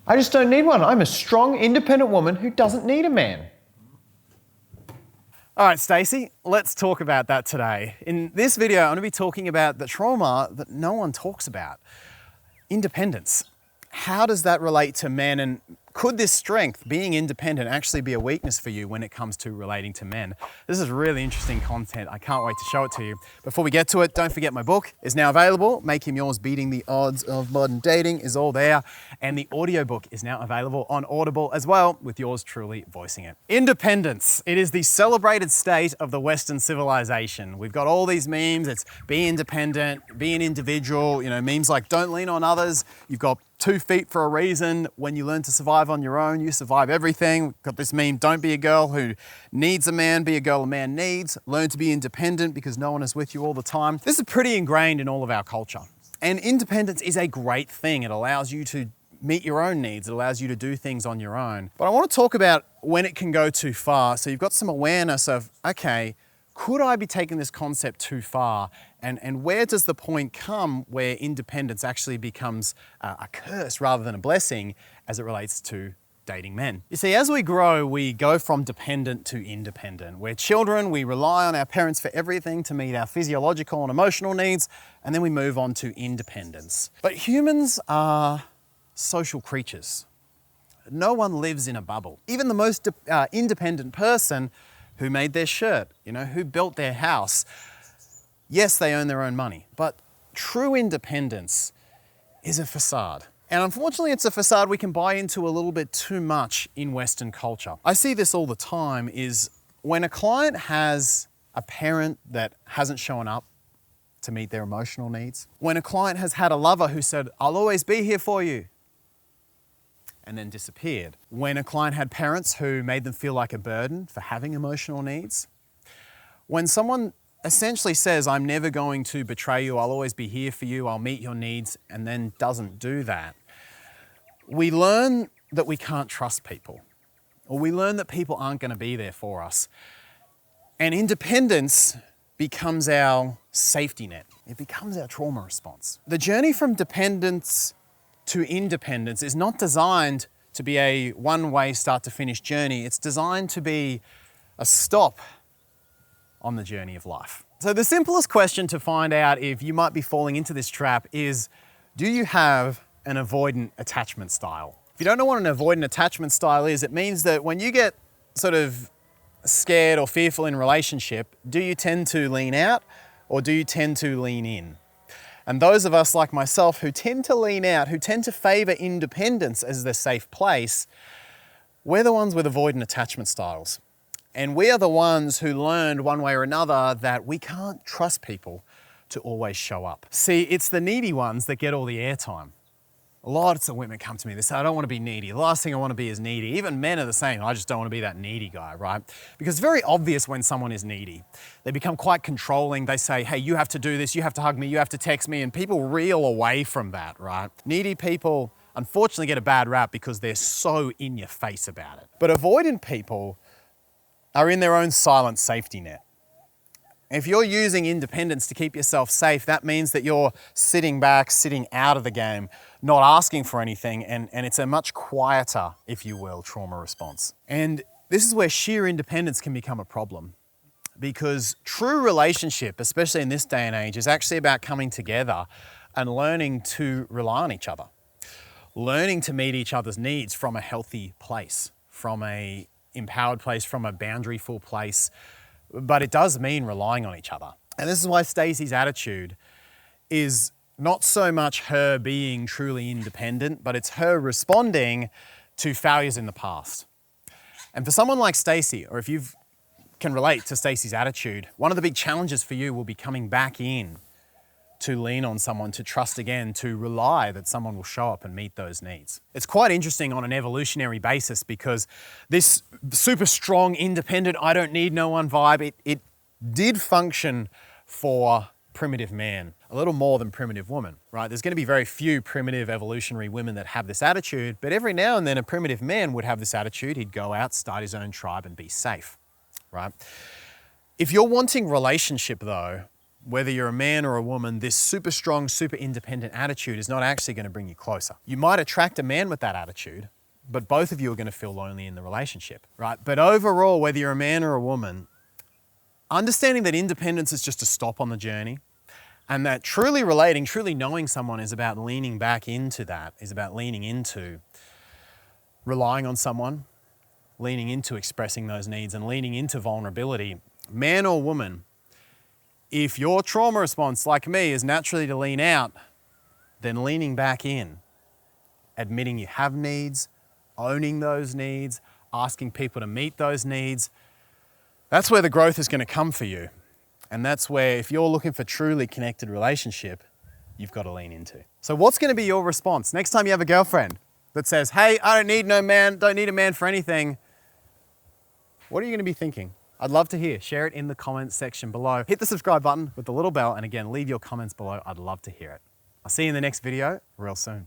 I just don't need one. I'm a strong, independent woman who doesn't need a man. All right, Stacey, let's talk about that today. In this video, I'm going to be talking about the trauma that no one talks about. Independence. How does that relate to men, and could this strength, being independent, actually be a weakness for you when it comes to relating to men? This is really interesting content. I can't wait to show it to you. Before we get to it, don't forget my book is now available. Make Him Yours, Beating the Odds of Modern Dating is all there. And the audiobook is now available on Audible as well, with yours truly voicing it. Independence. It is the celebrated state of the Western civilization. We've got all these memes. It's be independent, be an individual, memes like don't lean on others. You've got 2 feet for a reason. When you learn to survive on your own, you survive everything. We've got this meme, don't be a girl who needs a man, be a girl a man needs. Learn to be independent because no one is with you all the time. This is pretty ingrained in all of our culture. And independence is a great thing. It allows you to meet your own needs. It allows you to do things on your own. But I want to talk about when it can go too far. So you've got some awareness of, okay, could I be taking this concept too far? And where does the point come where independence actually becomes a curse rather than a blessing as it relates to dating men? You see, as we grow, we go from dependent to independent. We're children, we rely on our parents for everything to meet our physiological and emotional needs, and then we move on to independence. But humans are social creatures. No one lives in a bubble. Even the most independent person who made their shirt, who built their house. Yes, they own their own money, but true independence is a facade. And unfortunately, it's a facade we can buy into a little bit too much in Western culture. I see this all the time is when a client has a parent that hasn't shown up to meet their emotional needs, when a client has had a lover who said, I'll always be here for you, and then disappeared. When a client had parents who made them feel like a burden for having emotional needs. When someone essentially says, I'm never going to betray you, I'll always be here for you, I'll meet your needs, and then doesn't do that, we learn that we can't trust people, or we learn that people aren't going to be there for us. And independence becomes our safety net. It becomes our trauma response. The journey from dependence to independence is not designed to be a one-way start-to-finish journey. It's designed to be a stop on the journey of life. So the simplest question to find out if you might be falling into this trap is, do you have an avoidant attachment style? If you don't know what an avoidant attachment style is, it means that when you get sort of scared or fearful in a relationship, do you tend to lean out or do you tend to lean in? And those of us like myself who tend to lean out, who tend to favor independence as the safe place, we're the ones with avoidant attachment styles. And we are the ones who learned one way or another that we can't trust people to always show up. See, it's the needy ones that get all the airtime. Lots of women come to me, they say, I don't want to be needy. The last thing I want to be is needy. Even men are the same, I just don't want to be that needy guy, right? Because it's very obvious when someone is needy. They become quite controlling. They say, hey, you have to do this, you have to hug me, you have to text me, and people reel away from that, right? Needy people unfortunately get a bad rap because they're so in your face about it. But avoidant people are in their own silent safety net. If you're using independence to keep yourself safe, that means that you're sitting back, sitting out of the game, not asking for anything, and it's a much quieter, if you will, trauma response. And this is where sheer independence can become a problem, because true relationship, especially in this day and age, is actually about coming together and learning to rely on each other, learning to meet each other's needs from a healthy place, from a empowered place, from a boundary-full place. But it does mean relying on each other. And this is why Stacey's attitude is not so much her being truly independent, but it's her responding to failures in the past. And for someone like Stacey, or if you can relate to Stacey's attitude, one of the big challenges for you will be coming back in to lean on someone, to trust again, to rely that someone will show up and meet those needs. It's quite interesting on an evolutionary basis because this super strong, independent, I don't need no one vibe, it did function for primitive man, a little more than primitive woman, right? There's going to be very few primitive evolutionary women that have this attitude, but every now and then a primitive man would have this attitude. He'd go out, start his own tribe and be safe, right? If you're wanting relationship though, whether you're a man or a woman, this super strong, super independent attitude is not actually going to bring you closer. You might attract a man with that attitude, but both of you are going to feel lonely in the relationship, right? But overall, whether you're a man or a woman, understanding that independence is just a stop on the journey, and that truly relating, truly knowing someone is about leaning back into that, is about leaning into relying on someone, leaning into expressing those needs and leaning into vulnerability. Man or woman, if your trauma response, like me, is naturally to lean out, then leaning back in, admitting you have needs, owning those needs, asking people to meet those needs, that's where the growth is going to come for you. And that's where, if you're looking for truly connected relationship, you've got to lean into. So what's going to be your response next time you have a girlfriend that says, hey, I don't need no man, don't need a man for anything? What are you going to be thinking? I'd love to hear. Share it in the comments section below. Hit the subscribe button with the little bell, and again, leave your comments below. I'd love to hear it. I'll see you in the next video real soon.